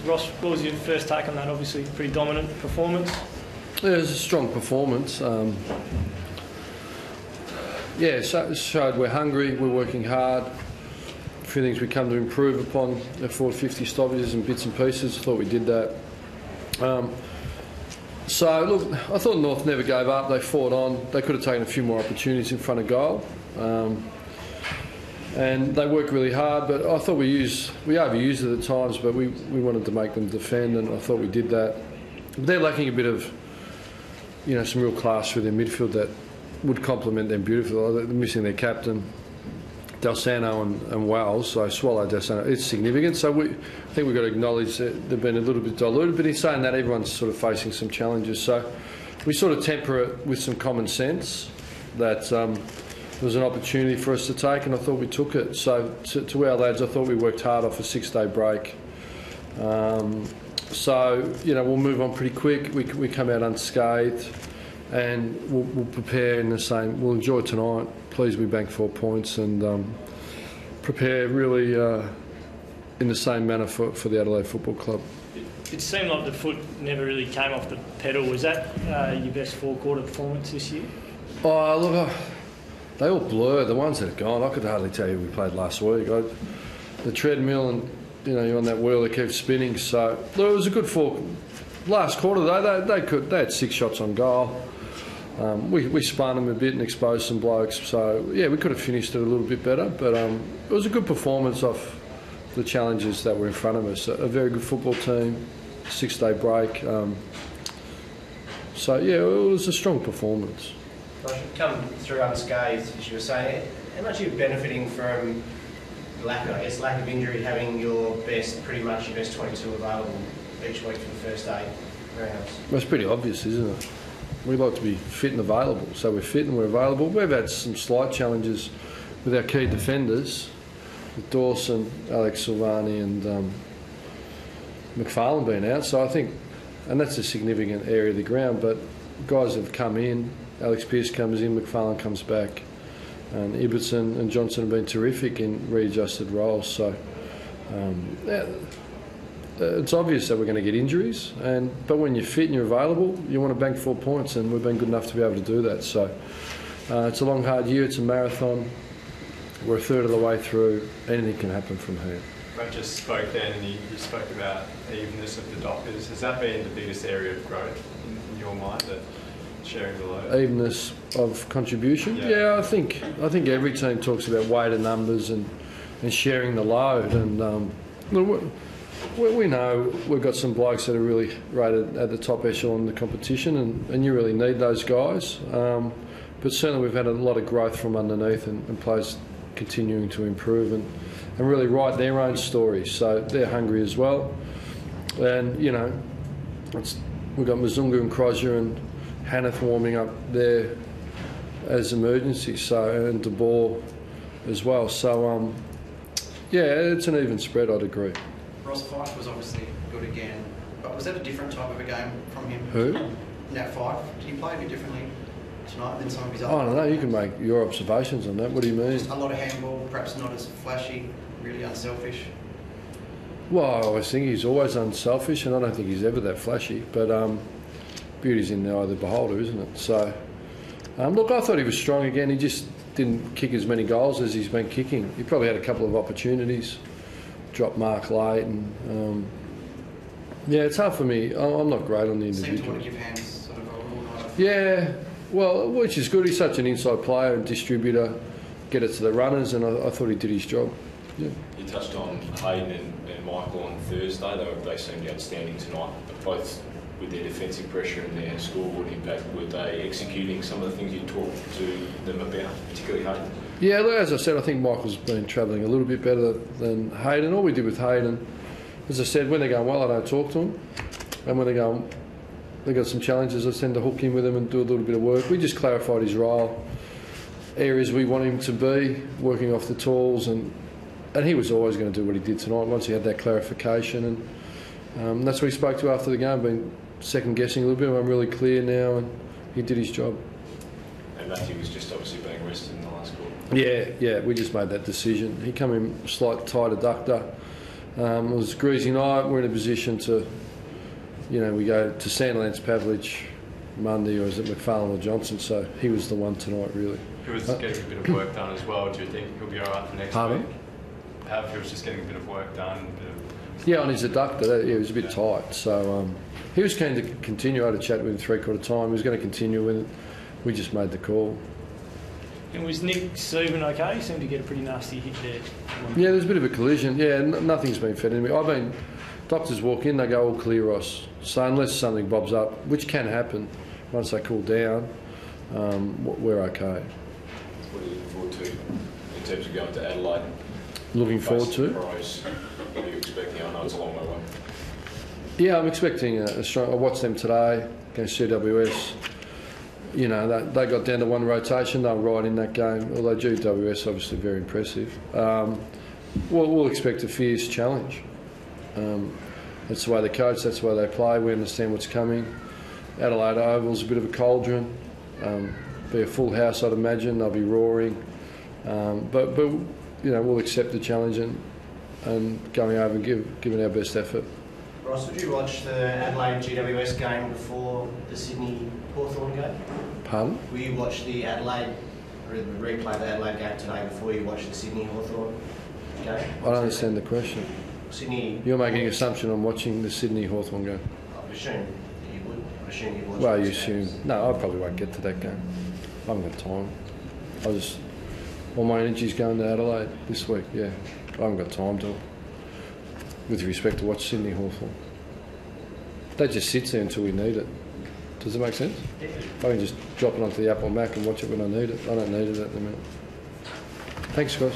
Ross, what was your first take on that? Obviously, pretty dominant performance. Yeah, it was a strong performance. It showed we're hungry, we're working hard. A few things we come to improve upon. Our forward 50 stoppages and bits and pieces. I thought we did that. I thought North never gave up. They fought on. They could have taken a few more opportunities in front of goal. And they worked really hard, but I thought we overused it at times, but we wanted to make them defend, and I thought we did that. But they're lacking a bit of, some real class through their midfield that would complement them beautifully. They're missing their captain, Dalsano and Wells, so Swallow, Dalsano, it's significant. So I think we've got to acknowledge that they've been a little bit diluted, but in saying that, everyone's sort of facing some challenges. So we sort of temper it with some common sense that there was an opportunity for us to take, and I thought we took it. So to our lads, I thought we worked hard off a 6-day break. We'll move on pretty quick. We come out unscathed, and we'll prepare in the same. We'll enjoy tonight. Please, we bank 4 points and prepare really in the same manner for the Adelaide Football Club. It seemed like the foot never really came off the pedal. Was that your best four-quarter performance this year? Oh, look, they all blur. The ones that have gone, I could hardly tell you we played last week. The treadmill and, you're on that wheel that keeps spinning. So, look, it was a good last quarter, though. They had 6 shots on goal. We spun them a bit and exposed some blokes. So, yeah, we could have finished it a little bit better. But it was a good performance off the challenges that were in front of us. A very good football team, 6-day break. It was a strong performance. Come through unscathed, as you were saying. How much are you benefiting from lack of injury, having pretty much your best 22 available each week for the first 8 rounds? Well, it's pretty obvious, isn't it? We like to be fit and available, so we're fit and we're available. We've had some slight challenges with our key defenders, with Dawson, Alex Silvani and McFarlane being out, so I think, and that's a significant area of the ground, but guys have come in. Alex Pearce comes in, McFarlane comes back, and Ibbotson and Johnson have been terrific in readjusted roles. So it's obvious that we're going to get injuries, but when you're fit and you're available, you want to bank 4 points, and we've been good enough to be able to do that. So it's a long, hard year. It's a marathon. We're a third of the way through. Anything can happen from here. I just spoke then, and you spoke about evenness of the Dockers. Has that been the biggest area of growth in your mind? Sharing the load? Evenness of contribution? Yeah, I think every team talks about weight of numbers and sharing the load. And we know we've got some blokes that are really rated at the top echelon in the competition, and you really need those guys. But certainly we've had a lot of growth from underneath, and players continuing to improve and really write their own stories. So they're hungry as well. And, we've got Mzungu and Crozier and Hanneth warming up there as emergency, and De Boer as well. So, it's an even spread, I'd agree. Ross Fyfe was obviously good again, but was that a different type of a game from him? Who? Nat Fyfe. Did he play a bit differently tonight than some of his other? I don't know, you can make your observations on that. What do you mean? Just a lot of handball, perhaps not as flashy, really unselfish. Well, I think he's always unselfish, and I don't think he's ever that flashy, but beauty's in the eye of the beholder, isn't it? So, look, I thought he was strong again. He just didn't kick as many goals as he's been kicking. He probably had a couple of opportunities, dropped mark late, and it's hard for me. I'm not great on the individual. Seemed to want to give hands sort of all night. Yeah, well, which is good. He's such an inside player and distributor. Get it to the runners, and I thought he did his job. Yeah. You touched on Hayden and Michael on Thursday. They seemed outstanding tonight, but both with their defensive pressure and their scoreboard impact, were they executing some of the things you talked to them about, particularly Hayden? Yeah, look, as I said, I think Michael's been travelling a little bit better than Hayden. All we did with Hayden, as I said, when they're going well, I don't talk to them. And when they've got some challenges, I tend to hook in with them and do a little bit of work. We just clarified his role, areas we want him to be, working off the tools, and he was always going to do what he did tonight once he had that clarification. And that's what he spoke to after the game, been second-guessing a little bit. I'm really clear now, and he did his job. And Matthew was just obviously being rested in the last quarter. Yeah, we just made that decision. He came in slight tight adductor, It was a greasy night. We're in a position to, we go to Sandlands Pavlich Monday, or is it McFarlane or Johnson? So he was the one tonight, really. He was getting a bit of work done as well. Do you think he'll be all right for next Pardon? week? Pav, he was just getting a bit of work done. Yeah, on his adductor, he was a bit tight. So he was keen to continue. I had a chat with him 3/4 time. He was going to continue with it. We just made the call. And was Nick Stephen okay? He seemed to get a pretty nasty hit there. Yeah, there's a bit of a collision. Yeah, nothing's been fed in me. Doctors walk in, they go all clear, Ross. So unless something bobs up, which can happen once they cool down, we're okay. What are you looking forward to in terms of going to Adelaide? Looking forward to? Pros, what are you expecting? I know it's a long way away. Yeah, I'm expecting a strong... I watched them today against GWS. They got down to one rotation. They were right in that game, although GWS obviously very impressive. We'll expect a fierce challenge. That's the way they coach, that's the way they play. We understand what's coming. Adelaide Oval's a bit of a cauldron. Be a full house, I'd imagine. They'll be roaring. But we'll accept the challenge and going over and giving our best effort. Ross, did you watch the Adelaide GWS game before the Sydney Hawthorn game? Pardon? Will you watch the replay of the Adelaide game today before you watch the Sydney Hawthorn game? I don't understand the question. Sydney. You're making an assumption on watching the Sydney Hawthorn game. I assume you would. I assume you watch. Well, you assume. No, I probably won't get to that game. I haven't got time. All my energy's going to Adelaide this week, yeah. I haven't got time to, with respect to watch Sydney Hawthorn. That just sits there until we need it. Does it make sense? Yeah. I can just drop it onto the Apple Mac and watch it when I need it. I don't need it at the minute. Thanks, guys.